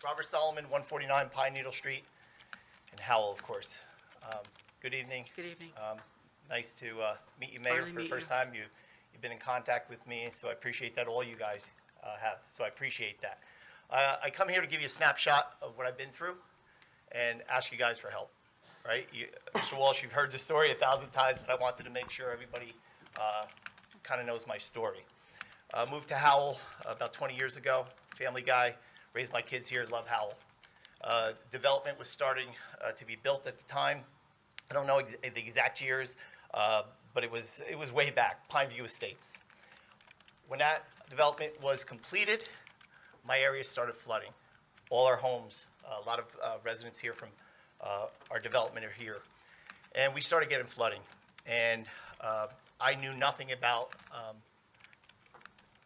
Robert Solomon, 149 Pine Needle Street in Howell, of course. Good evening. Good evening. Nice to meet you, Mayor, Finally for the meet first you. time. You've been in contact with me, so I appreciate that. All you guys have, so I appreciate that. I come here to give you a snapshot of what I've been through and ask you guys for help, right? Mr. Walsh, you've heard the story 1,000 times, but I wanted to make sure everybody kind of knows my story. Moved to Howell about 20 years ago, family guy, raised my kids here, love Howell. Development was starting to be built at the time. I don't know the exact years, but it was way back, Pineview Estates. When that development was completed, my area started flooding. All our homes, a lot of residents here from our development are here. And we started getting flooding. And I knew nothing about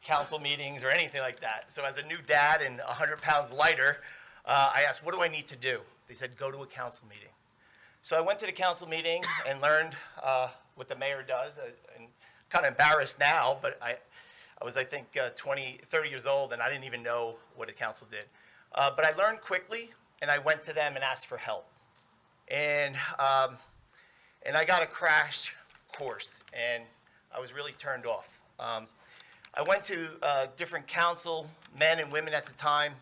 council meetings or anything like that. So as a new dad and 100 pounds lighter, I asked, what do I need to do? They said, go to a council meeting. So I went to the council meeting and learned what the mayor does. And kind of embarrassed now, but I was, I think, 30 years old, and I didn't even know what a council did. But I learned quickly, and I went to them and asked for help. And I got a crash course, and I was really turned off. I went to different council, men and women at the time,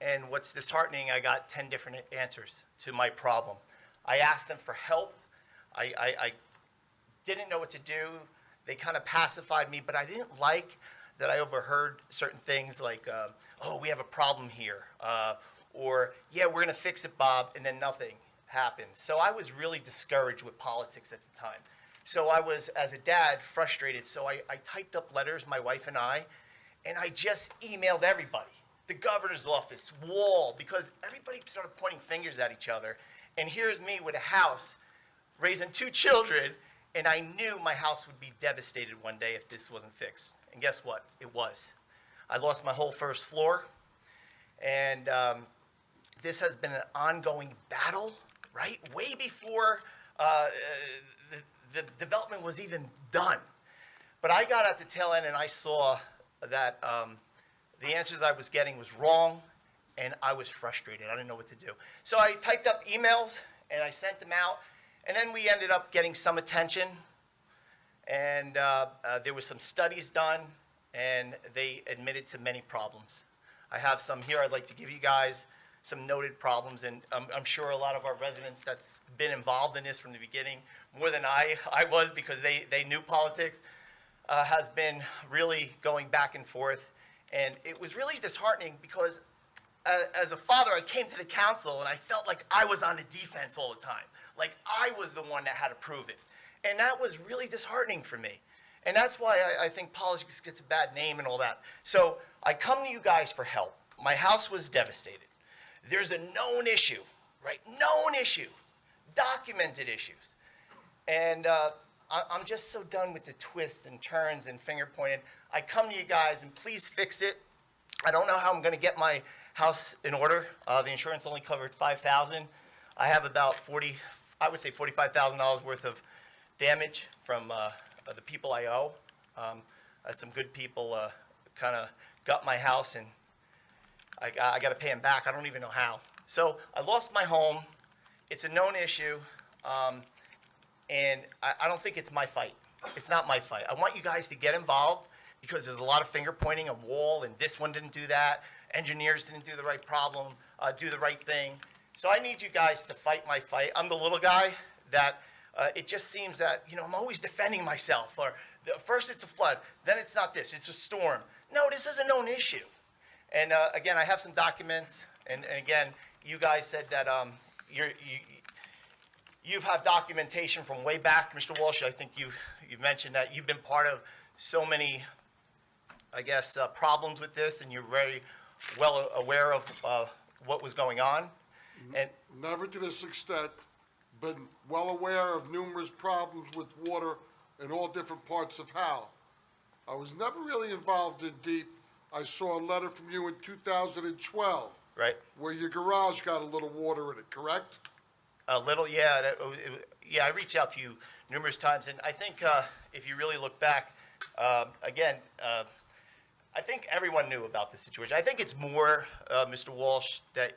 and what's disheartening, I got 10 different answers to my problem. I asked them for help. I didn't know what to do. They kind of pacified me, but I didn't like that I overheard certain things like, oh, we have a problem here, or, yeah, we're going to fix it, Bob, and then nothing happened. So I was really discouraged with politics at the time. So I was, as a dad, frustrated. So I typed up letters, my wife and I just emailed everybody, the governor's office, Wall, because everybody started pointing fingers at each other. And here's me with a house, raising 2 children, and I knew my house would be devastated one day if this wasn't fixed. And guess what? It was. I lost my whole first floor, and this has been an ongoing battle, right? Way before the development was even done. But I got at the tail end and I saw that the answers I was getting was wrong, and I was frustrated. I didn't know what to do. So I typed up emails and I sent them out, and then we ended up getting some attention, and there was some studies done, and they admitted to many problems. I have some here I'd like to give you guys, some noted problems, and I'm sure a lot of our residents that's been involved in this from the beginning, more than I was, because they knew politics, has been really going back and forth. And it was really disheartening because as a father, I came to the council and I felt like I was on the defense all the time. Like I was the one that had to prove it. And that was really disheartening for me. And that's why I think politics gets a bad name and all that. So I come to you guys for help. My house was devastated. There's a known issue, right? Known issue, documented issues. And I'm just so done with the twists and turns and finger pointing. I come to you guys and please fix it. I don't know how I'm going to get my house in order. The insurance only covered $5,000. I have about $45,000 worth of damage from the people I owe. I had some good people kind of got my house, and I got to pay them back. I don't even know how. So I lost my home. It's a known issue, and I don't think it's my fight. It's not my fight. I want you guys to get involved because there's a lot of finger pointing, a wall, and this one didn't do that. Engineers didn't do the right problem, do the right thing. So I need you guys to fight my fight. I'm the little guy that it just seems that, I'm always defending myself. Or first it's a flood, then it's not this, it's a storm. No, this is a known issue. And again, I have some documents, and again, you guys said that you've had documentation from way back. Mr. Walsh, I think you've mentioned that you've been part of so many, I guess, problems with this, and you're very well aware of what was going on. And never to this extent, been well aware of numerous problems with water in all different parts of Howell. I was never really involved in deep. I saw a letter from you in 2012. Right. Where your garage got a little water in it, correct? A little, yeah. Yeah, I reached out to you numerous times, and I think if you really look back, again, I think everyone knew about this situation. I think it's more, Mr. Walsh, that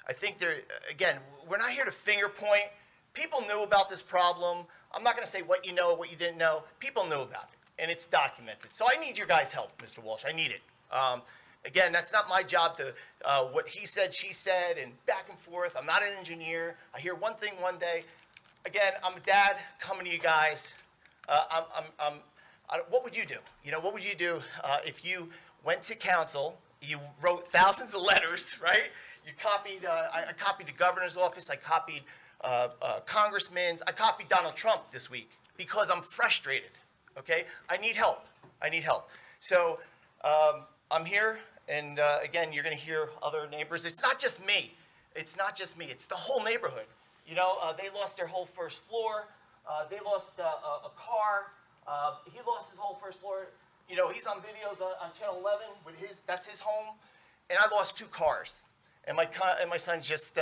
I think there, again, we're not here to finger point. People knew about this problem. I'm not going to say what you know, what you didn't know. People knew about it, and it's documented. So I need your guys' help, Mr. Walsh. I need it. Again, that's not my job to, what he said, she said, and back and forth. I'm not an engineer. I hear one thing one day. Again, I'm a dad coming to you guys. What would you do? You know, what would you do if you went to council, you wrote thousands of letters, right? You copied, I copied the governor's office, I copied congressmen's, I copied Donald Trump this week because I'm frustrated, okay? I need help. I need help. So I'm here, and again, you're going to hear other neighbors. It's not just me. It's not just me. It's the whole neighborhood. You know, they lost their whole first floor. They lost a car. He lost his whole first floor. You know, he's on videos on Channel 11 with that's his home. And I lost 2 cars. And my son just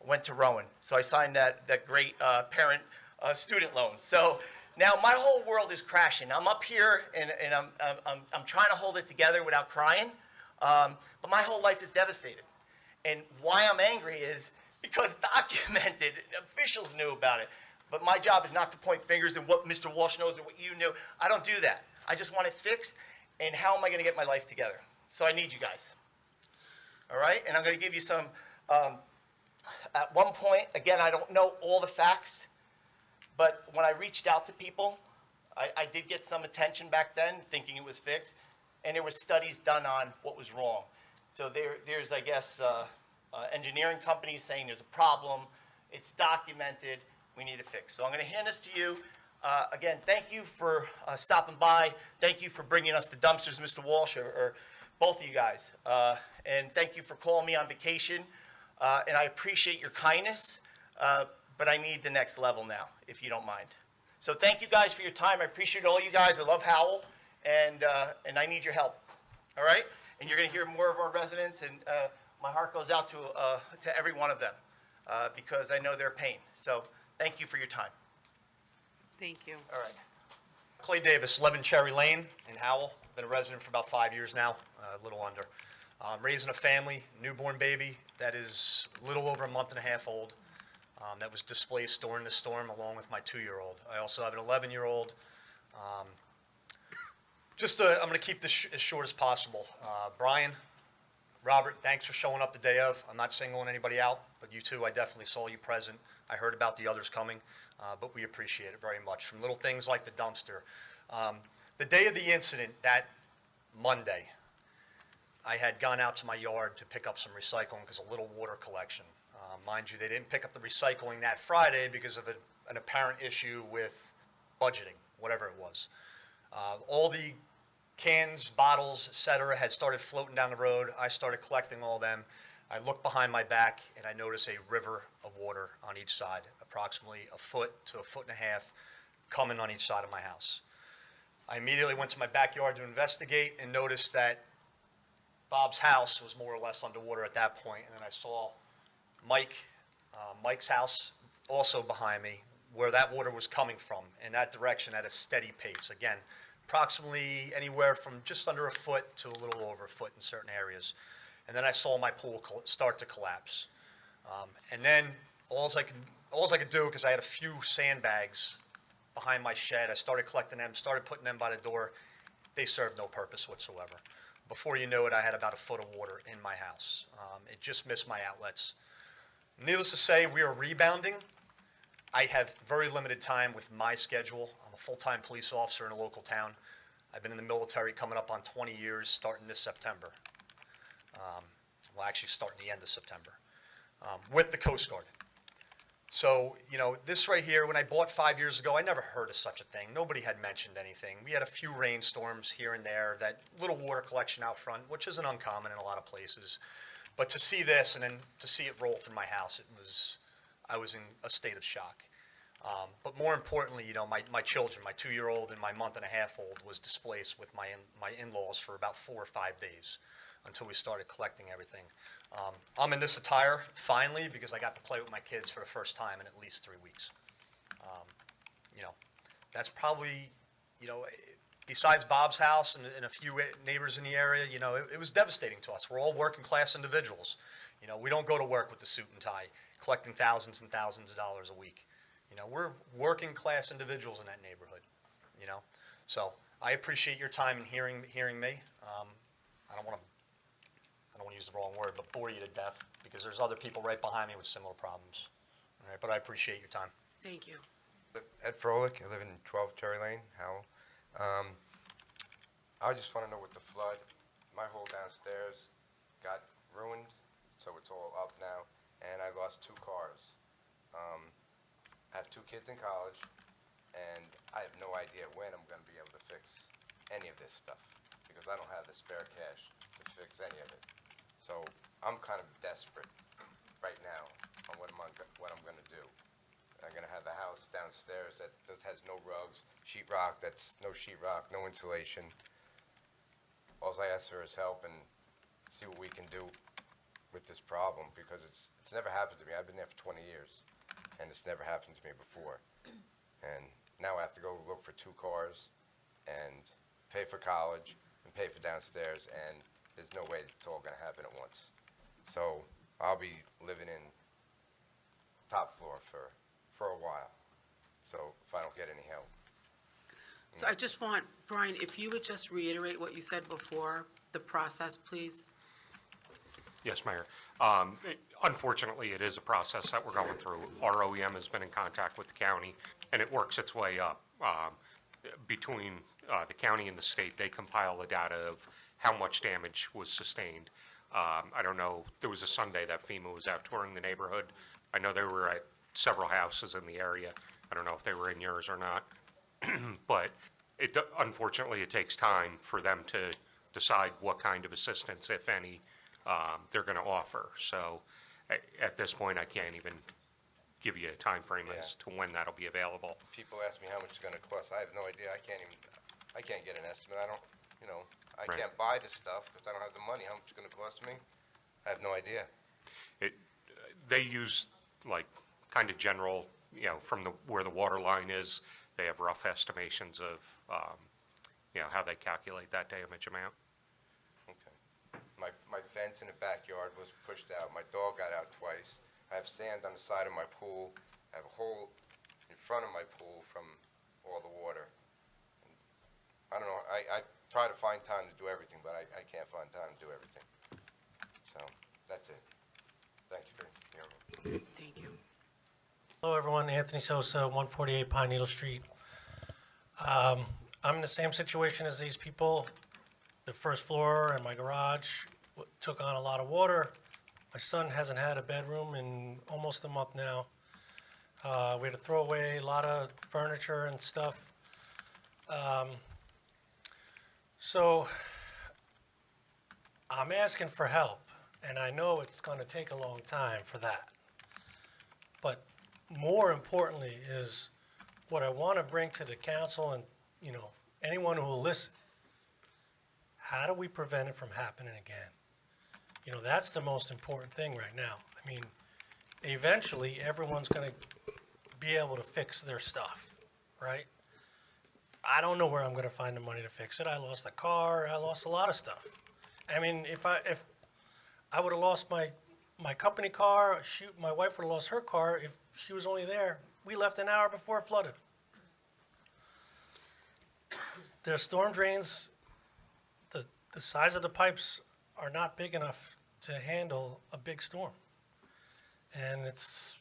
went to Rowan. So I signed that great parent student loan. So now my whole world is crashing. I'm up here and I'm trying to hold it together without crying. But my whole life is devastated. And why I'm angry is because documented, officials knew about it. But my job is not to point fingers at what Mr. Walsh knows or what you knew. I don't do that. I just want it fixed, and how am I going to get my life together? So I need you guys. All right? And I'm going to give you some, at one point, again, I don't know all the facts, but when I reached out to people, I did get some attention back then, thinking it was fixed, and there were studies done on what was wrong. So there's, I guess, engineering companies saying there's a problem. It's documented. We need it fixed. So I'm going to hand this to you. Again, thank you for stopping by. Thank you for bringing us the dumpsters, Mr. Walsh, or both of you guys. And thank you for calling me on vacation. And I appreciate your kindness, but I need the next level now, if you don't mind. So thank you guys for your time. I appreciate all you guys. I love Howell, and I need your help. All right? And you're going to hear more of our residents, and my heart goes out to every one of them because I know their pain. So thank you for your time. Thank you. All right. Clay Davis, 11 Cherry Lane in Howell. Been a resident for about 5 years now, a little under. Raising a family, newborn baby that is a little over a month and a half old, that was displaced during the storm along with my 2-year-old. I also have an 11-year-old. I'm going to keep this as short as possible. Brian, Robert, thanks for showing up the day of. I'm not singling anybody out, but you two, I definitely saw you present. I heard about the others coming, but we appreciate it very much. From little things like the dumpster. The day of the incident, that Monday, I had gone out to my yard to pick up some recycling because of little water collection. Mind you, they didn't pick up the recycling that Friday because of an apparent issue with budgeting, whatever it was. All the cans, bottles, etc. had started floating down the road. I started collecting all them. I looked behind my back and I noticed a river of water on each side, approximately a foot to a foot and a half coming on each side of my house. I immediately went to my backyard to investigate and noticed that Bob's house was more or less underwater at that point, and then I saw Mike's house also behind me, where that water was coming from, in that direction at a steady pace. Again, approximately anywhere from just under a foot to a little over a foot in certain areas. And then I saw my pool start to collapse. And then all I could do, because I had a few sandbags behind my shed, I started collecting them, started putting them by the door. They served no purpose whatsoever. Before you know it, I had about a foot of water in my house. It just missed my outlets. Needless to say, we are rebounding. I have very limited time with my schedule. I'm a full-time police officer in a local town. I've been in the military coming up on 20 years, starting this September. Well, actually starting the end of September, with the Coast Guard. So, you know, this right here, when I bought 5 years ago, I never heard of such a thing. Nobody had mentioned anything. We had a few rainstorms here and there, that little water collection out front, which isn't uncommon in a lot of places. But to see this and then to see it roll through my house, I was in a state of shock. But more importantly, you know, my children, my 2-year-old and my month and a half old was displaced with my in-laws for about 4 or 5 days until we started collecting everything. I'm in this attire, finally, because I got to play with my kids for the first time in at least 3 weeks. You know, that's probably, you know, besides Bob's house and a few neighbors in the area, you know, it was devastating to us. We're all working class individuals. You know, we don't go to work with the suit and tie, collecting thousands and thousands of dollars a week. You know, we're working class individuals in that neighborhood, you know. So I appreciate your time in hearing me. I don't want to use the wrong word, but bore you to death, because there's other people right behind me with similar problems. All right, but I appreciate your time. Thank you. Ed Froelich, I live in 12 Cherry Lane, Howell. I just want to know with the flood, my whole downstairs got ruined, so it's all up now, and I lost 2 cars. I have 2 kids in college, and I have no idea when I'm going to be able to fix any of this stuff, because I don't have the spare cash to fix any of it. So I'm kind of desperate right now on what I'm going to do. I'm gonna have a house downstairs that has no rugs, sheetrock, that's no sheetrock, no insulation. All I ask for is help and see what we can do with this problem, because it's never happened to me. I've been there for 20 years, and it's never happened to me before. And now I have to go look for 2 cars and pay for college and pay for downstairs, and there's no way it's all gonna happen at once. So I'll be living in top floor for a while, so if I don't get any help. So I just want, Brian, if you would just reiterate what you said before, the process, please. Yes, Mayor. Unfortunately, it is a process that we're going through. Our OEM has been in contact with the county, and it works its way up. Between the county and the state, they compile the data of how much damage was sustained. I don't know, there was a Sunday that FEMA was out touring the neighborhood. I know they were at several houses in the area. I don't know if they were in yours or not. But unfortunately, it takes time for them to decide what kind of assistance, if any, they're going to offer. So at this point, I can't even give you a time frame as to when that'll be available. People ask me how much it's gonna cost. I have no idea. I can't get an estimate. I don't, you know, I Right. can't buy this stuff because I don't have the money. How much it's gonna cost me? I have no idea. They use like kind of general, you know, from where the water line is, they have rough estimations of, you know, how they calculate that damage amount. Okay. My fence in the backyard was pushed out. My dog got out twice. I have sand on the side of my pool. I have a hole in front of my pool from all the water. I don't know, I try to find time to do everything, but I can't find time to do everything. So, that's it. Thank you for hearing me. Thank you. Hello, everyone. Anthony Sosa, 148 Pine Needle Street. I'm in the same situation as these people. The first floor and my garage took on a lot of water. My son hasn't had a bedroom in almost a month now. We had to throw away a lot of furniture and stuff. So I'm asking for help, and I know it's going to take a long time for that. But more importantly is what I want to bring to the council and, you know, anyone who will listen. How do we prevent it from happening again? You know, that's the most important thing right now. I mean, eventually, everyone's going to be able to fix their stuff, right? I don't know where I'm going to find the money to fix it. I lost a car. I lost a lot of stuff. I mean, if I would have lost my company car, my wife would have lost her car if she was only there. We left an hour before it flooded. Their storm drains, the size of the pipes are not big enough to handle a big storm. And it's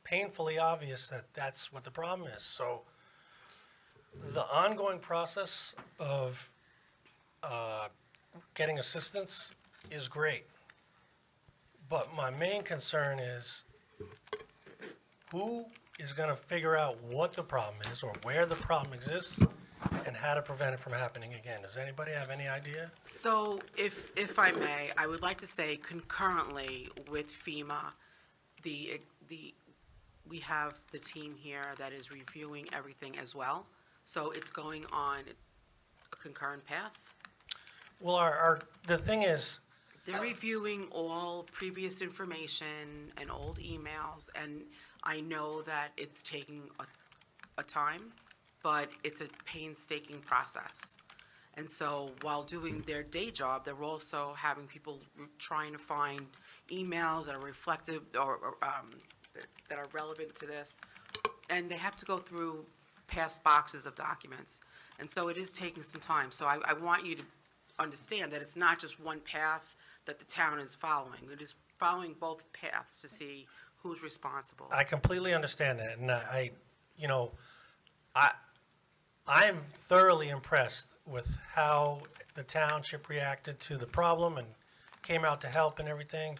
painfully obvious that that's what the problem is. So the ongoing process of getting assistance is great. But my main concern is who is going to figure out what the problem is or where the problem exists and how to prevent it from happening again. Does anybody have any idea? So if I may, I would like to say concurrently with FEMA, we have the team here that is reviewing everything as well. So it's going on a concurrent path. Well, the thing is, They're reviewing all previous information and old emails, and I know that it's taking a time, but it's a painstaking process. And so while doing their day job, they're also having people trying to find emails that are reflective that are relevant to this. And they have to go through past boxes of documents. And so it is taking some time. So I want you to understand that it's not just one path that the town is following. It is following both paths to see who's responsible. I completely understand that, and I am thoroughly impressed with how the township reacted to the problem and came out to help and everything.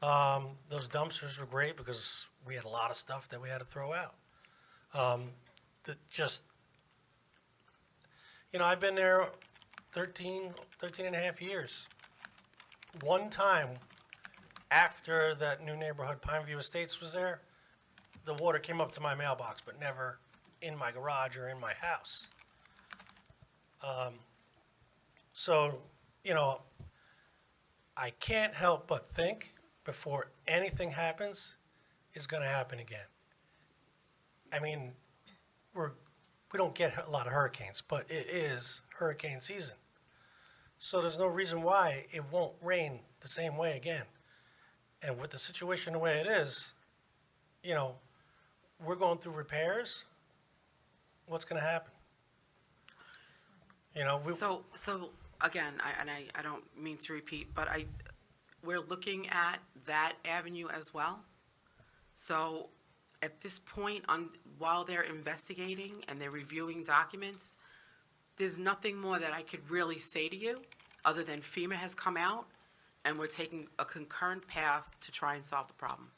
Those dumpsters were great because we had a lot of stuff that we had to throw out. I've been there 13 and a half years. One time after that new neighborhood, Pineview Estates was there, the water came up to my mailbox, but never in my garage or in my house. I can't help but think before anything happens is gonna happen again. I mean, we don't get a lot of hurricanes, but it is hurricane season. So there's no reason why it won't rain the same way again. And with the situation the way it is, we're going through repairs. What's gonna happen? So again, I don't mean to repeat, but we're looking at that avenue as well. So at this point, while they're investigating and they're reviewing documents, there's nothing more that I could really say to you, other than FEMA has come out, and we're taking a concurrent path to try and solve the problem.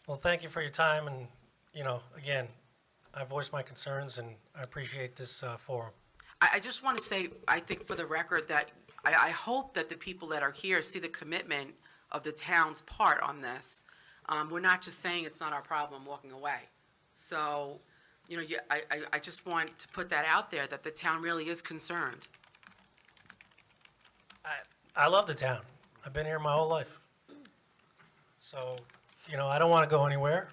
Well, thank you for your time, and, again, I voiced my concerns, and I appreciate this forum. I just want to say, I think for the record, that I hope that the people that are here see the commitment of the town's part on this. We're not just saying it's not our problem, walking away. So, I just want to put that out there, that the town really is concerned. I love the town. I've been here my whole life. So, I don't want to go anywhere.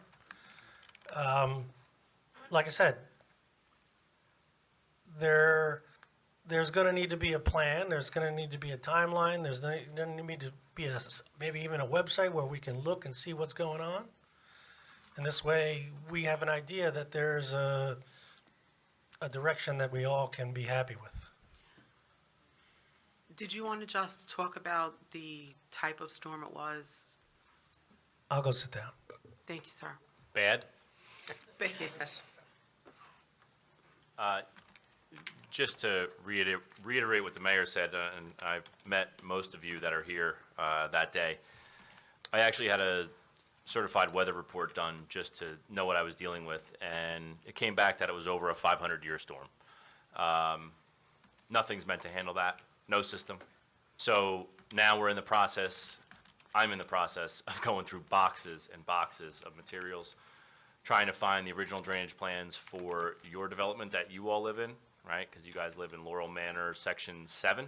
Like I said, there's going to need to be a plan. There's going to need to be a timeline. There's going to need to be maybe even a website where we can look and see what's going on. And this way, we have an idea that there's a direction that we all can be happy with. Did you want to just talk about the type of storm it was? I'll go sit down. Thank you, sir. Bad. Bad. Just to reiterate what the mayor said, and I've met most of you that are here that day, I actually had a certified weather report done just to know what I was dealing with, and it came back that it was over a 500-year storm. Nothing's meant to handle that, no system. So now we're in the process, I'm in the process of going through boxes and boxes of materials, trying to find the original drainage plans for your development that you all live in, right? Because you guys live in Laurel Manor, Section 7,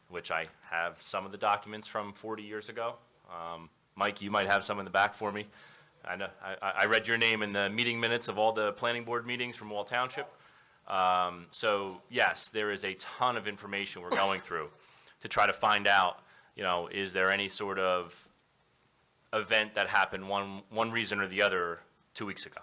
which I have some of the documents from 40 years ago. Mike, you might have some in the back for me. I know I read your name in the meeting minutes of all the planning board meetings from Wall Township. So yes, there is a ton of information we're going through to try to find out, is there any sort of event that happened one reason or the other 2 weeks ago?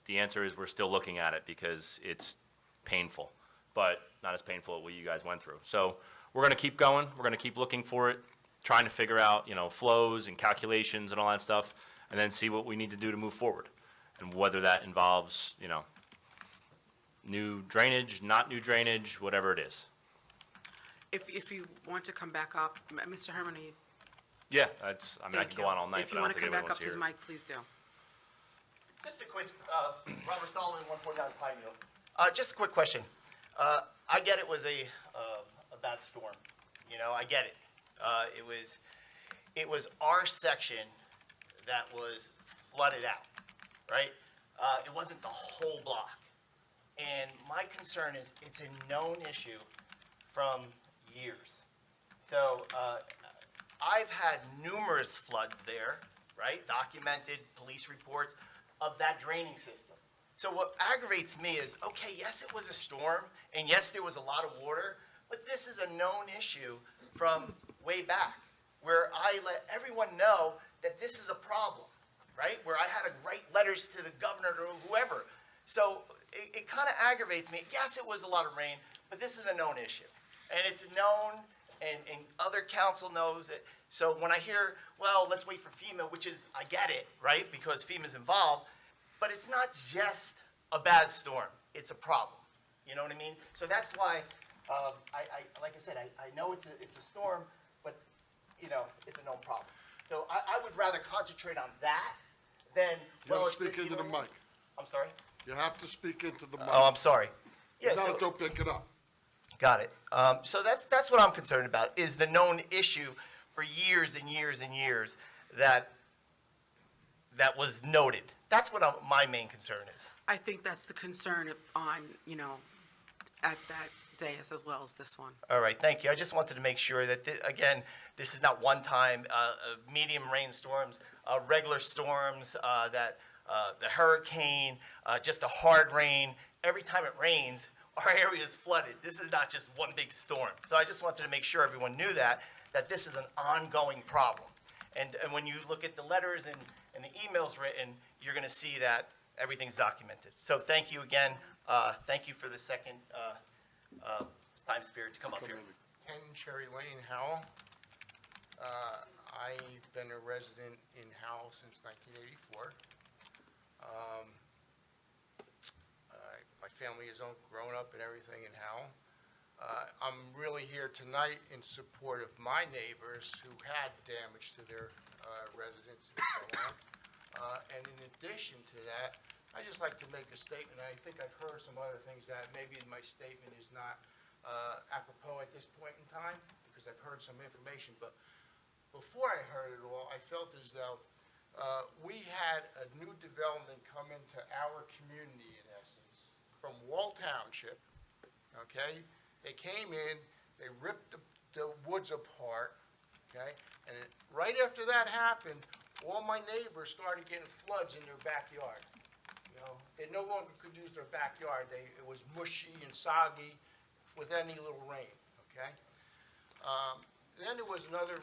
The answer is we're still looking at it because it's painful, but not as painful as what you guys went through. So we're going to keep going. We're going to keep looking for it, trying to figure out, flows and calculations and all that stuff, and then see what we need to do to move forward. And whether that involves, new drainage, not new drainage, whatever it is. If you want to come back up, Mr. Herman, are you? Yeah, I can go on all night, If but you I want don't to think come back up everyone's to the here. mic, please do. Just a quick, Robert Solomon, 149 Pineview. Just a quick question. I get it was a bad storm. I get it. It was our section that was flooded out, right? It wasn't the whole block. And my concern is it's a known issue from years. So I've had numerous floods there, right? Documented police reports. of that draining system. So what aggravates me is, okay, yes, it was a storm, and yes, there was a lot of water, but this is a known issue from way back, where I let everyone know that this is a problem, right? Where I had to write letters to the governor or whoever. So it kind of aggravates me. Yes, it was a lot of rain, but this is a known issue. And it's known, and other council knows it. So when I hear, well, let's wait for FEMA, which is, I get it, right? Because FEMA's involved, but it's not just a bad storm, it's a problem. You know what I mean? So that's why, like I said, I know it's a storm, but, you know, it's a known problem. So I would rather concentrate on that than, You well, gotta it's the- speak you into know the what I mean? mic. I'm sorry? You have to speak into the mic. Oh, I'm sorry. Yeah, No, so, don't pick it up. got it. So that's what I'm concerned about, is the known issue for years and years and years that was noted. That's what my main concern is. I think that's the concern on, you know, at that dais as well as this one. All right, thank you. I just wanted to make sure that, again, this is not one-time medium rainstorms, regular storms, the hurricane, just a hard rain. Every time it rains, our area is flooded. This is not just one big storm. So I just wanted to make sure everyone knew that this is an ongoing problem. And when you look at the letters and the emails written, you're going to see that everything's documented. So thank you again. Thank you for the second time spirit to come up here. 10 Cherry Lane, Howell. I've been a resident in Howell since 1984. My family has grown up and everything in Howell. I'm really here tonight in support of my neighbors who had damage to their residence and so on. And in addition to that, I'd just like to make a statement. I think I've heard some other things that maybe my statement is not apropos at this point in time, because I've heard some information. But before I heard it all, I felt as though we had a new development come into our community, in essence, from Wall Township, okay? They came in, they ripped the woods apart, okay? And right after that happened, all my neighbors started getting floods in their backyard. You know, they no longer could use their backyard. It was mushy and soggy with any little rain, okay? Then there was another,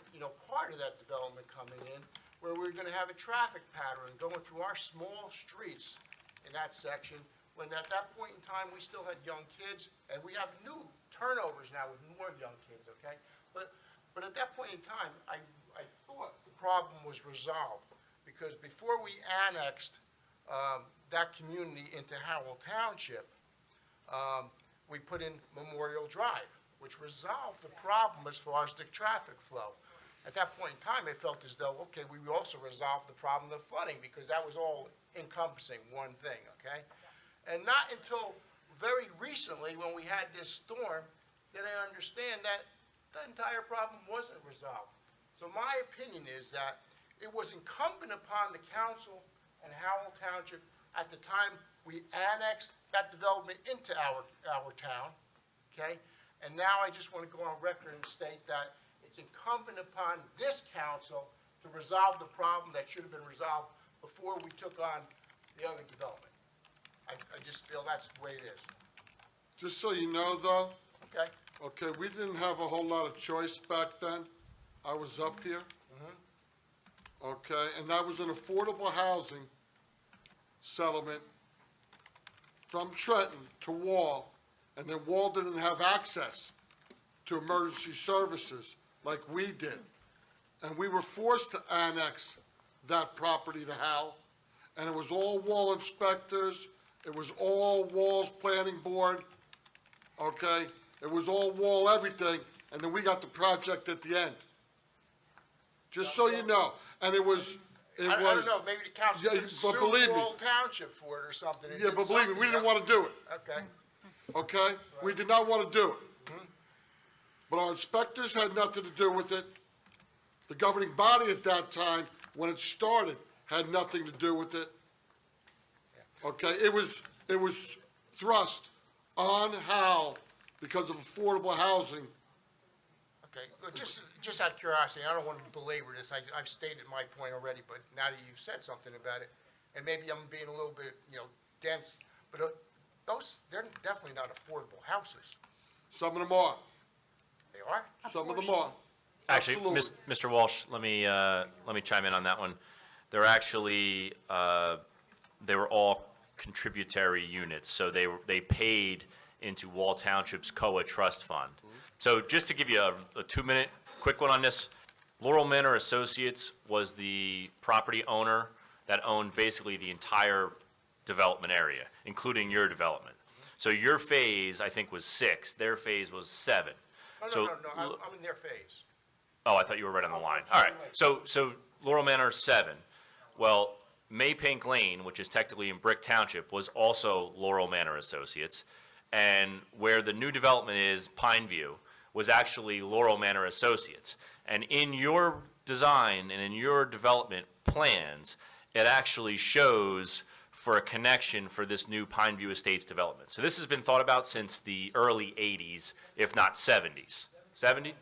part of that development coming in where we were gonna have a traffic pattern going through our small streets in that section, when at that point in time, we still had young kids, and we have new turnovers now with more young kids, okay? But at that point in time, I thought the problem was resolved, because before we annexed that community into Howell Township, we put in Memorial Drive, which resolved the problem as far as the traffic flow. At that point in time, I felt as though, okay, we also resolved the problem of flooding, because that was all encompassing one thing, okay? And not until very recently, when we had this storm, did I understand that the entire problem wasn't resolved. So my opinion is that it was incumbent upon the council and Howell Township at the time we annexed that development into our town, okay? And now I just want to go on record and state that it's incumbent upon this council to resolve the problem that should have been resolved before we took on the other development. I just feel that's the way it is, Just so you know, though, okay? okay, we didn't have a whole lot of choice back then. I was up here. Okay, and that was an affordable housing settlement from Trenton to Wall, and then Wall didn't have access to emergency services like we did. And we were forced to annex that property to Howell, and it was all Wall inspectors, it was all Wall's planning board, okay? It was all Wall everything, and then we got the project at the end. Just so you know, and it was. I don't know, maybe the council Yeah, could but sue believe me. Wall Township for it or something. and Yeah, did but believe me, we something, didn't yeah. want to do it, Okay, okay? We did not want to do it. But our inspectors had nothing to do with it. The governing body at that time, when it started, had nothing to do with it. Okay, it was thrust on Howell because of affordable housing. okay, look, just out of curiosity, I don't want to belabor this, I've stated my point already, but now that you've said something about it, and maybe I'm being a little bit, dense, but they're definitely not affordable houses. Some of them are. They are? Some of them are. Actually, Absolutely. Mr. Walsh, let me chime in on that one. They're actually, they were all contributory units, so they paid into Wall Township's COA trust fund. So just to give you a 2-minute quick one on this, Laurel Manor Associates was the property owner that owned basically the entire development area, including your development. So your phase, I think, was 6, their phase was 7. No, So- I'm in their phase. Oh, I thought you were right on the line. All right, so Laurel Manor 7. Well, Maypink Lane, which is technically in Brick Township, was also Laurel Manor Associates. And where the new development is, Pine View, was actually Laurel Manor Associates. And in your design and in your development plans, it actually shows for a connection for this new Pine View Estates development. So this has been thought about since the early 80s, if not 70s. 70?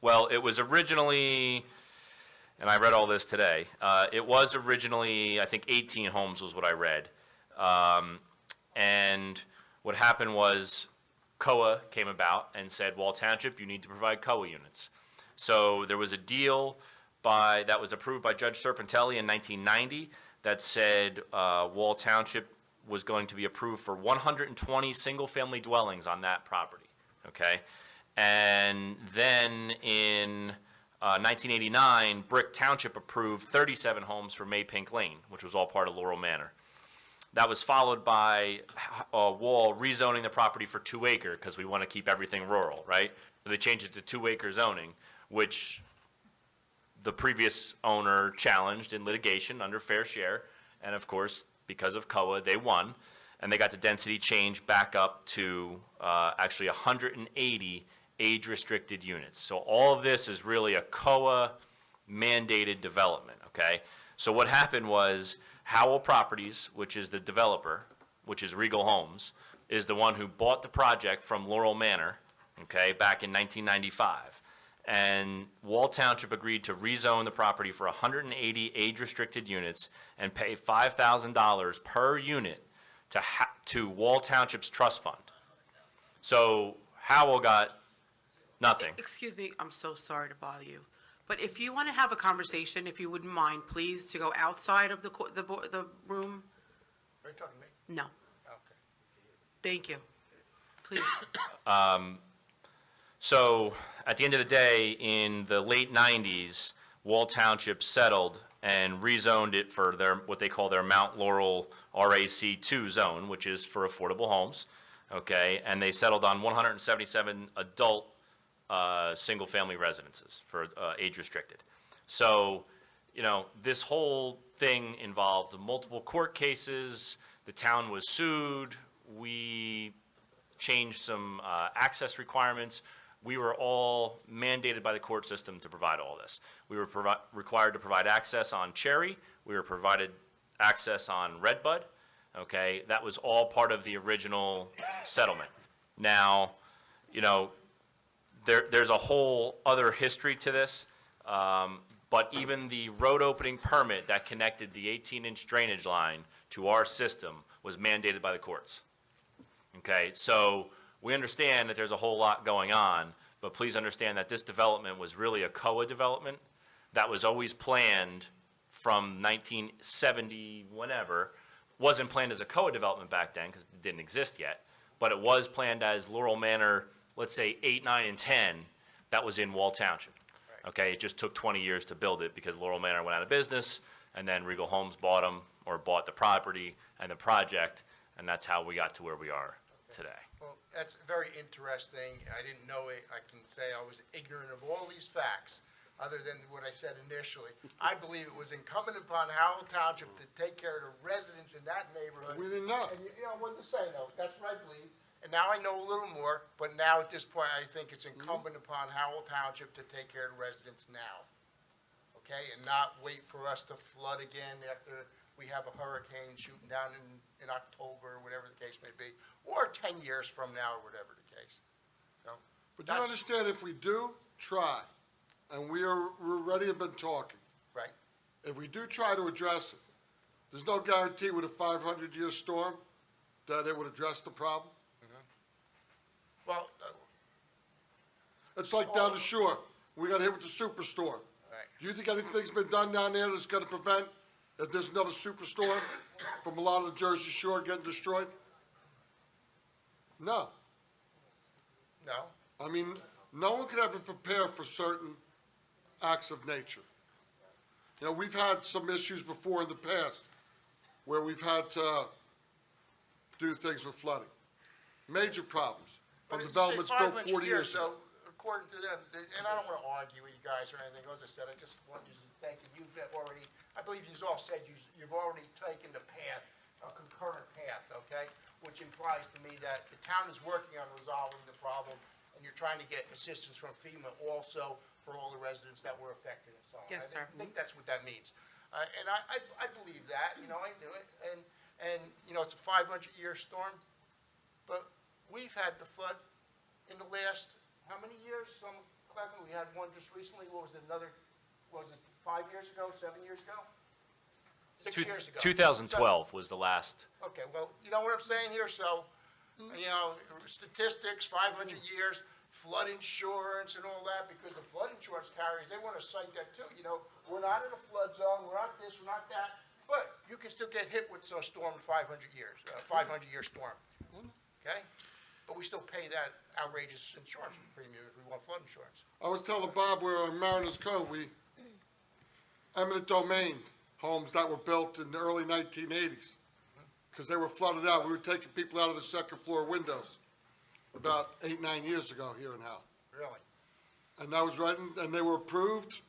Well, it was originally, and I read all this today, it was originally, I think 18 homes was what I read. And what happened was COA came about and said, Wall Township, you need to provide COA units. So there was a deal that was approved by Judge Serpentelli in 1990 that said Wall Township was going to be approved for 120 single-family dwellings on that property, okay? And then in 1989, Brick Township approved 37 homes for Maypink Lane, which was all part of Laurel Manor. That was followed by Wall rezoning the property for 2 acre because we want to keep everything rural, right? So they changed it to 2 acre zoning, which the previous owner challenged in litigation under fair share. And of course, because of COA, they won. And they got the density change back up to actually 180 age-restricted units. So all of this is really a COA mandated development, okay? So what happened was Howell Properties, which is the developer, which is Regal Homes, is the one who bought the project from Laurel Manor, okay, back in 1995. And Wall Township agreed to rezone the property for 180 age-restricted units and pay $5,000 per unit to Wall Township's trust fund. So Howell got nothing. Excuse me, I'm so sorry to bother you. But if you want to have a conversation, if you wouldn't mind, please, to go outside of the room. Are you talking to me? No, Okay. thank you. Please. So at the end of the day, in the late 90s, Wall Township settled and rezoned it for what they call their Mount Laurel RAC2 zone, which is for affordable homes, okay? And they settled on 177 adult single-family residences for age-restricted. So, this whole thing involved multiple court cases. The town was sued. We changed some access requirements. We were all mandated by the court system to provide all this. We were required to provide access on Cherry. We were provided access on Redbud. Okay, that was all part of the original settlement. Now, there's a whole other history to this, but even the road opening permit that connected the 18-inch drainage line to our system was mandated by the courts. Okay, so we understand that there's a whole lot going on, but please understand that this development was really a COA development that was always planned from 1970, whenever. Wasn't planned as a COA development back then because it didn't exist yet, but it was planned as Laurel Manor, let's say 8, 9, and 10, that was in Wall Township. Okay, it just took 20 years to build it because Laurel Manor went out of business, and then Regal Homes bought the property and the project, and that's how we got to where we are today. Well, that's very interesting. I didn't know it. I can say I was ignorant of all these facts, other than what I said initially. I believe it was incumbent upon Howell Township to take care of the residents in that neighborhood. We didn't know. And what to say, though, that's what I believe. And now I know a little more, but now at this point, I think it's incumbent upon Howell Township to take care of the residents now. Okay, and not wait for us to flood again after we have a hurricane shooting down in October, or whatever the case may be, or 10 years from now, or whatever the case. So, But you that's- understand, if we do, try. And we're ready, have been talking. Right. if we do try to address it, there's no guarantee with a 500-year storm that it would address the problem. Well, It's like down the shore, we got hit with the superstorm. Right. Do you think anything's been done down there that's gonna prevent, if there's another superstorm, from a lot of the Jersey Shore getting destroyed? No. no. I mean, no one could ever prepare for certain acts of nature. You know, we've had some issues before in the past where we've had to do things with flooding. Major problems from But you say developments built 500 40 years ago. So, according to them, and I don't want to argue with you guys or anything, as I said, I just want you to thank you. You've already, I believe you've all said you've already taken the path, a concurrent path, okay? Which implies to me that the town is working on resolving the problem, and you're trying to get assistance from FEMA also for all the residents that were affected and so on. Yes, sir. I think that's what that means. And I believe that, you know, I do it. And, you know, it's a 500-year storm, but we've had the flood in the last, how many years? We had one just recently. What was it, another, was it 5 years ago, 7 years ago? 6 years ago. 2012 was the last. Okay, well, you know what I'm saying here, so, you know, statistics, 500 years, flood insurance and all that, because the flood insurance carriers, they want to cite that too, you know, we're not in a flood zone, we're not this, we're not that, but you can still get hit with a storm in 500 years, 500-year storm, okay? But we still pay that outrageous insurance premium if we want flood insurance. I was telling Bob we're on Mariners Cove, eminent domain homes that were built in the early 1980s, because they were flooded out. We were taking people out of the second floor windows about 8, 9 years ago here in Howell. Really? And that was right, and they were approved.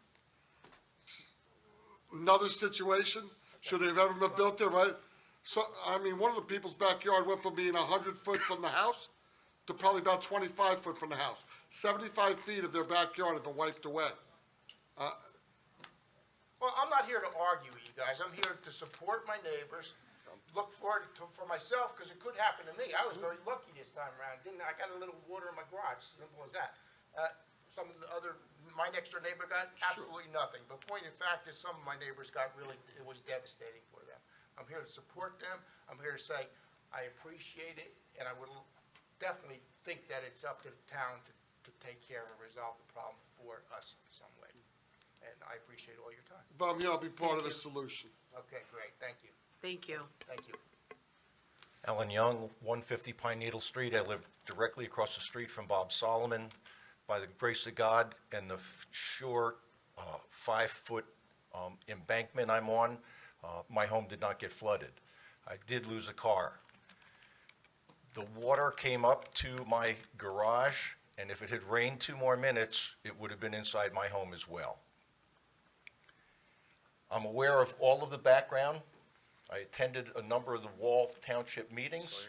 Another situation, should they have ever been built there, right? So, I mean, one of the people's backyard went from being 100 foot from the house to probably about 25 foot from the house. 75 feet of their backyard have been wiped away. Well, I'm not here to argue with you guys. I'm here to support my neighbors, look forward to, for myself, because it could happen to me. I was very lucky this time around, didn't I? I got a little water in my garage, simple as that. Some of the other, my next door neighbor got absolutely nothing. But point in fact is some of my neighbors got really, it was devastating for them. I'm here to support them. I'm here to say I appreciate it, and I would definitely think that it's up to the town to take care and resolve the problem for us in some way. And I appreciate all your time. But I'm here, I'll be part of the Thank you. solution. Okay, great, thank you, Thank you. thank you. Alan Young, 150 Pine Needle Street. I live directly across the street from Bob Solomon. By the grace of God and the short 5-foot embankment I'm on, my home did not get flooded. I did lose a car. The water came up to my garage, and if it had rained 2 more minutes, it would have been inside my home as well. I'm aware of all of the background. I attended a number of the Wall Township meetings.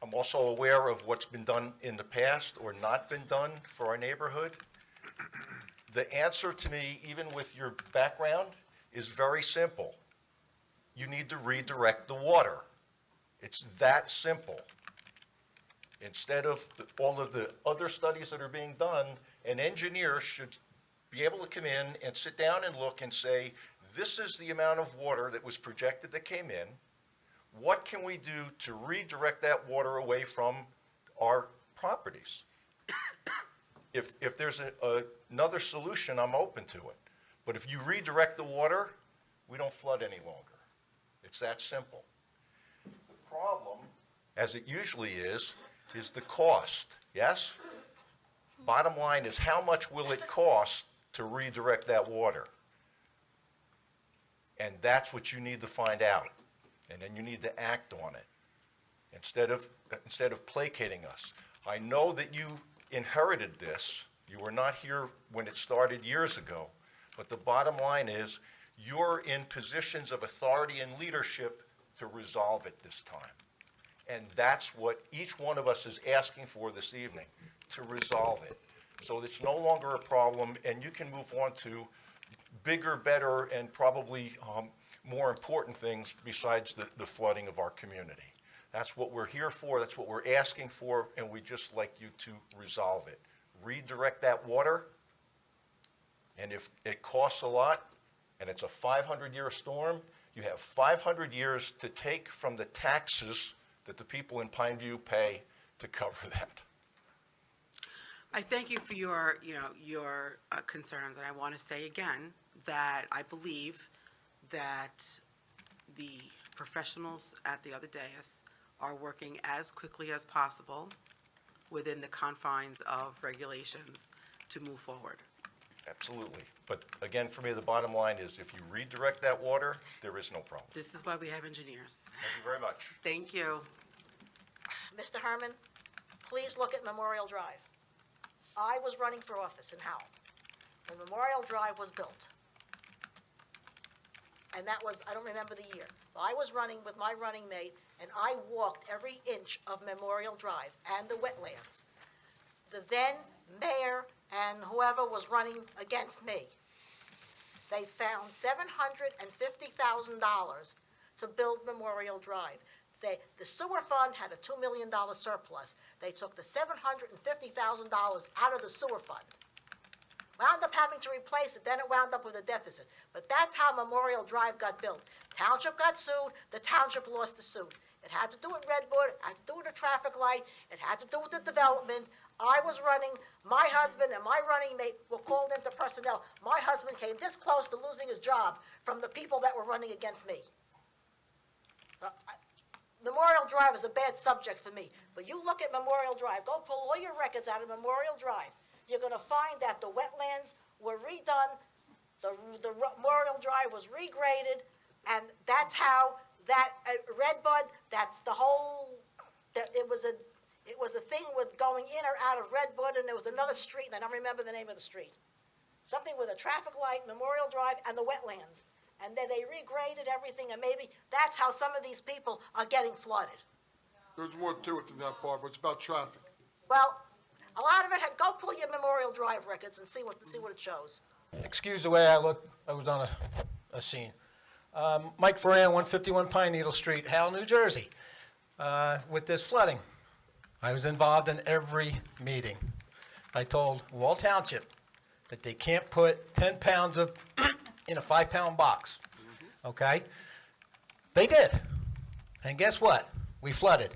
I'm also aware of what's been done in the past or not been done for our neighborhood. The answer to me, even with your background, is very simple. You need to redirect the water. It's that simple. Instead of all of the other studies that are being done, an engineer should be able to come in and sit down and look and say, this is the amount of water that was projected that came in. What can we do to redirect that water away from our properties? If there's another solution, I'm open to it. But if you redirect the water, we don't flood any longer. It's that simple. The problem, as it usually is the cost, yes? Bottom line is, how much will it cost to redirect that water? And that's what you need to find out. And then you need to act on it instead of placating us. I know that you inherited this. You were not here when it started years ago. But the bottom line is, you're in positions of authority and leadership to resolve it this time. And that's what each one of us is asking for this evening, to resolve it. So it's no longer a problem, and you can move on to bigger, better, and probably more important things besides the flooding of our community. That's what we're here for, that's what we're asking for, and we'd just like you to resolve it. Redirect that water, and if it costs a lot, and it's a 500-year storm, you have 500 years to take from the taxes that the people in Pineview pay to cover that. I thank you for your, your concerns, and I want to say again that I believe that the professionals at the other dais are working as quickly as possible within the confines of regulations to move forward. Absolutely. But again, for me, the bottom line is if you redirect that water, there is no problem. This is why we have engineers. Thank you very much. Thank you. Mr. Herman, please look at Memorial Drive. I was running for office in Howell when Memorial Drive was built. And that was, I don't remember the year. I was running with my running mate, and I walked every inch of Memorial Drive and the wetlands. The then mayor and whoever was running against me, they found $750,000 to build Memorial Drive. The sewer fund had a $2 million surplus. They took the $750,000 out of the sewer fund. Wound up having to replace it, then it wound up with a deficit. But that's how Memorial Drive got built. Township got sued, the township lost the suit. It had to do with Redwood, it had to do with the traffic light, it had to do with the development. I was running, my husband and my running mate were called into personnel. My husband came this close to losing his job from the people that were running against me. Memorial Drive is a bad subject for me, but you look at Memorial Drive, go pull all your records out of Memorial Drive. You're going to find that the wetlands were redone, the Memorial Drive was regraded, and that's how that Redbud, that's the whole, it was a thing with going in or out of Redbud, and there was another street, and I don't remember the name of the street. Something with a traffic light, Memorial Drive, and the wetlands. And then they regraded everything, and maybe that's how some of these people are getting flooded. There's more to it than that, Barbara. It's about traffic. Well, a lot of it had, go pull your Memorial Drive records and see what it shows. Excuse the way I look, I was on a scene. Mike Ferran, 151 Pine Needle Street, Howell, New Jersey. With this flooding, I was involved in every meeting. I told Wall Township that they can't put 10 pounds of in a 5-pound box, okay? They did, and guess what? We flooded.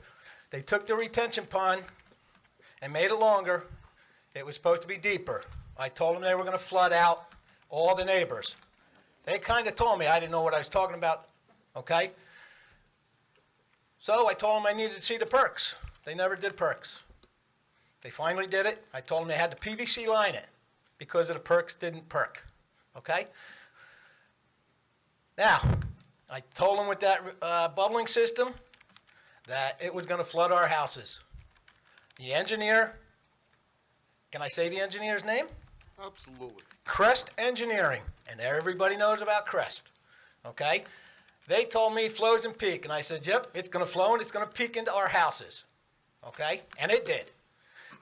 They took the retention pond and made it longer. It was supposed to be deeper. I told them they were gonna flood out all the neighbors. They kind of told me I didn't know what I was talking about, okay? So I told them I needed to see the perks. They never did perks. They finally did it. I told them they had to PVC line it because of the perks didn't perk, okay? Now, I told them with that bubbling system that it was gonna flood our houses. The engineer, can I say the engineer's name? Absolutely. Crest Engineering, and everybody knows about Crest, okay? They told me flows and peak, and I said, yep, it's gonna flow and it's gonna peak into our houses, okay? And it did.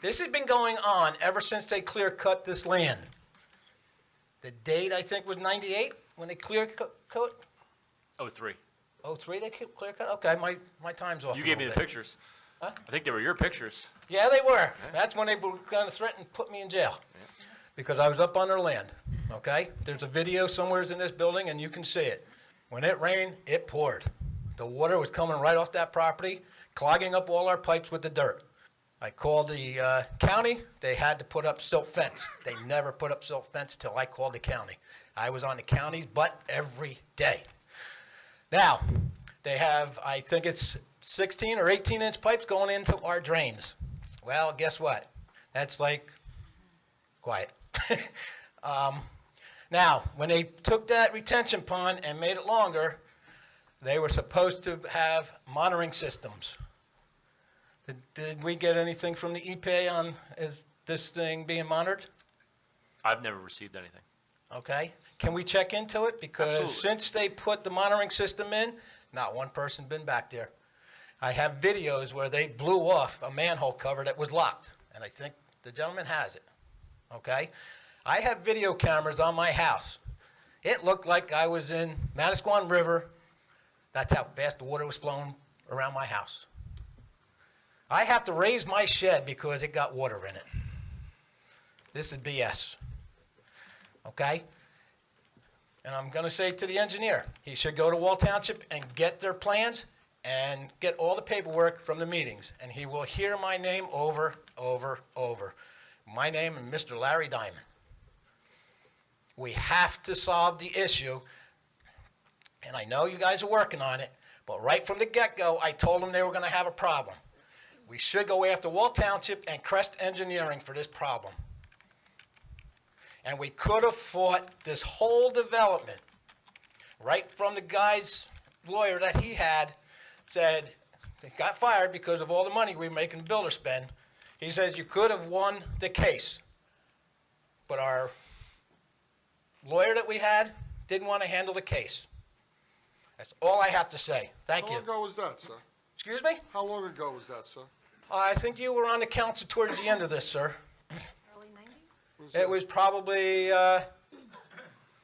This has been going on ever since they clear cut this land. The date, I think, was 98 when they clear cut? 03. 03 they clear cut? Okay, my time's off. You a gave me little the bit. pictures. Huh? I think they were your pictures. Yeah, they were. That's when they were gonna threaten to put me in jail. Because I was up on their land, okay? There's a video somewhere in this building and you can see it. When it rained, it poured. The water was coming right off that property, clogging up all our pipes with the dirt. I called the county, they had to put up silt fence. They never put up silt fence till I called the county. I was on the county's butt every day. Now, they have, I think it's 16 or 18-inch pipes going into our drains. Well, guess what? That's like, quiet. Now, when they took that retention pond and made it longer, they were supposed to have monitoring systems. Did we get anything from the EPA on is this thing being monitored? I've never received anything. Okay, can we check into it? Because Absolutely. since they put the monitoring system in, not one person's been back there. I have videos where they blew off a manhole cover that was locked, and I think the gentleman has it, okay? I have video cameras on my house. It looked like I was in Manasquan River. That's how fast the water was flowing around my house. I have to raise my shed because it got water in it. This is BS. Okay? And I'm gonna say to the engineer, he should go to Wall Township and get their plans and get all the paperwork from the meetings, and he will hear my name over. My name and Mr. Larry Diamond. We have to solve the issue, and I know you guys are working on it, but right from the get-go, I told them they were gonna have a problem. We should go after Wall Township and Crest Engineering for this problem. And we could have fought this whole development right from the guy's lawyer that he had said, he got fired because of all the money we were making the builder spend. He says you could have won the case. But our lawyer that we had didn't want to handle the case. That's all I have to say. Thank How you. long ago was that, sir? Excuse me? How long ago was that, sir? I think you were on the council towards the end of this, sir. Early 90s? It was probably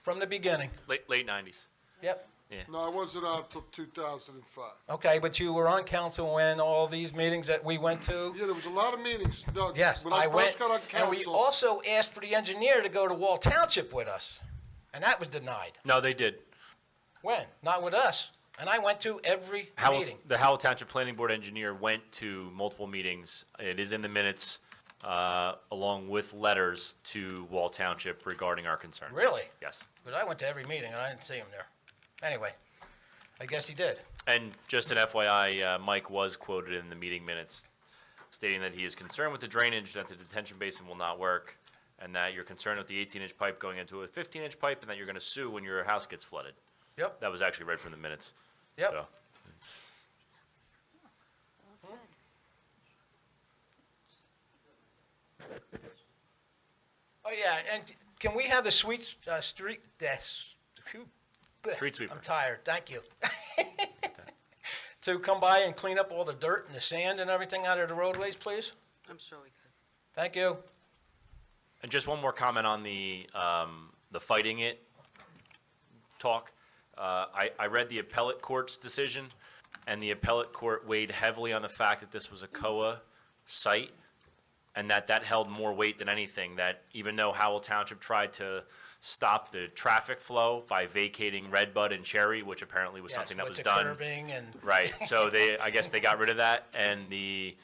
from the beginning. Late 90s. Yep. No, I wasn't on until 2005. Okay, but you were on council when all these meetings that we went to? Yeah, there was a lot of meetings. No, Yes, when I first went, got on and we council, also asked for the engineer to go to Wall Township with us, and that was denied. No, they did. When? Not with us. And I went to every meeting. The Howell Township Planning Board engineer went to multiple meetings. It is in the minutes, along with letters to Wall Township regarding our concerns. Really? Yes. Because I went to every meeting and I didn't see him there. Anyway, I guess he did. And just an FYI, Mike was quoted in the meeting minutes stating that he is concerned with the drainage, that the detention basin will not work, and that you're concerned with the 18-inch pipe going into a 15-inch pipe, and that you're going to sue when your house gets flooded. Yep, That was actually read from the minutes. yep. So, it's- Oh, yeah, and can we have the street, Street sweeper. I'm tired, thank you. To come by and clean up all the dirt and the sand and everything out of the roadways, please? I'm sure we could. Thank you. And just one more comment on the fighting it talk. I read the appellate court's decision, and the appellate court weighed heavily on the fact that this was a COA site, and that held more weight than anything, that even though Howell Township tried to stop the traffic flow by vacating Redbud and Cherry, which apparently was Yes, something that with was the done. curbing and. Right, so I guess they got rid of that, and the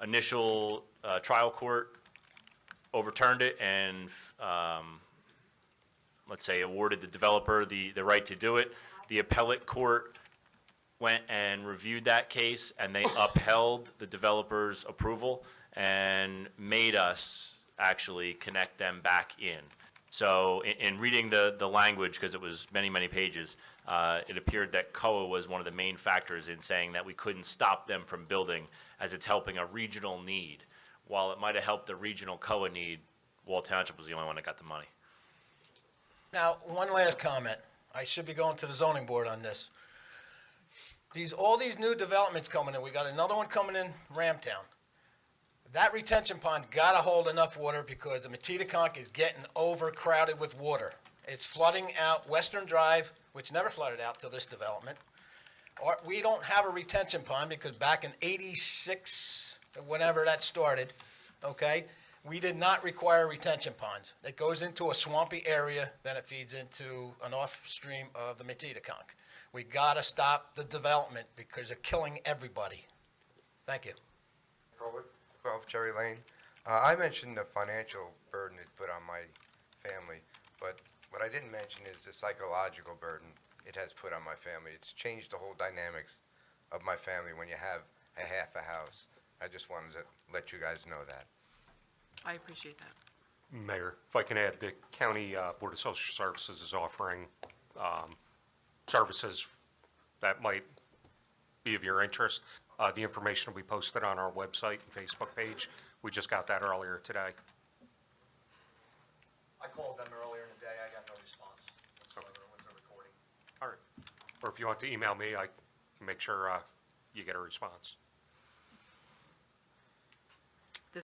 initial trial court overturned it and, let's say, awarded the developer the right to do it. The appellate court went and reviewed that case, and they upheld the developer's approval and made us actually connect them back in. So in reading the language, because it was many, many pages, it appeared that COA was one of the main factors in saying that we couldn't stop them from building, as it's helping a regional need. While it might have helped the regional COA need, Wall Township was the only one that got the money. Now, one last comment. I should be going to the zoning board on this. All these new developments coming in, we got another one coming in Ramtown. That retention pond's gotta hold enough water because the Matitaconk is getting overcrowded with water. It's flooding out Western Drive, which never flooded out till this development. Or, we don't have a retention pond because back in '86, whenever that started, okay, we did not require retention ponds. It goes into a swampy area, then it feeds into an off stream of the Matitaconk. We gotta stop the development because they're killing everybody. Thank you. 12 Cherry Lane. I mentioned the financial burden it put on my family, but what I didn't mention is the psychological burden it has put on my family. It's changed the whole dynamics of my family when you have a half a house. I just wanted to let you guys know that. I appreciate that. Mayor, if I can add, the County Board of Social Services is offering services that might be of your interest. The information will be posted on our website and Facebook page. We just got that earlier today. I called them earlier in the day, I got no response whatsoever with the recording. All right. Or if you want to email me, I can make sure you get a response.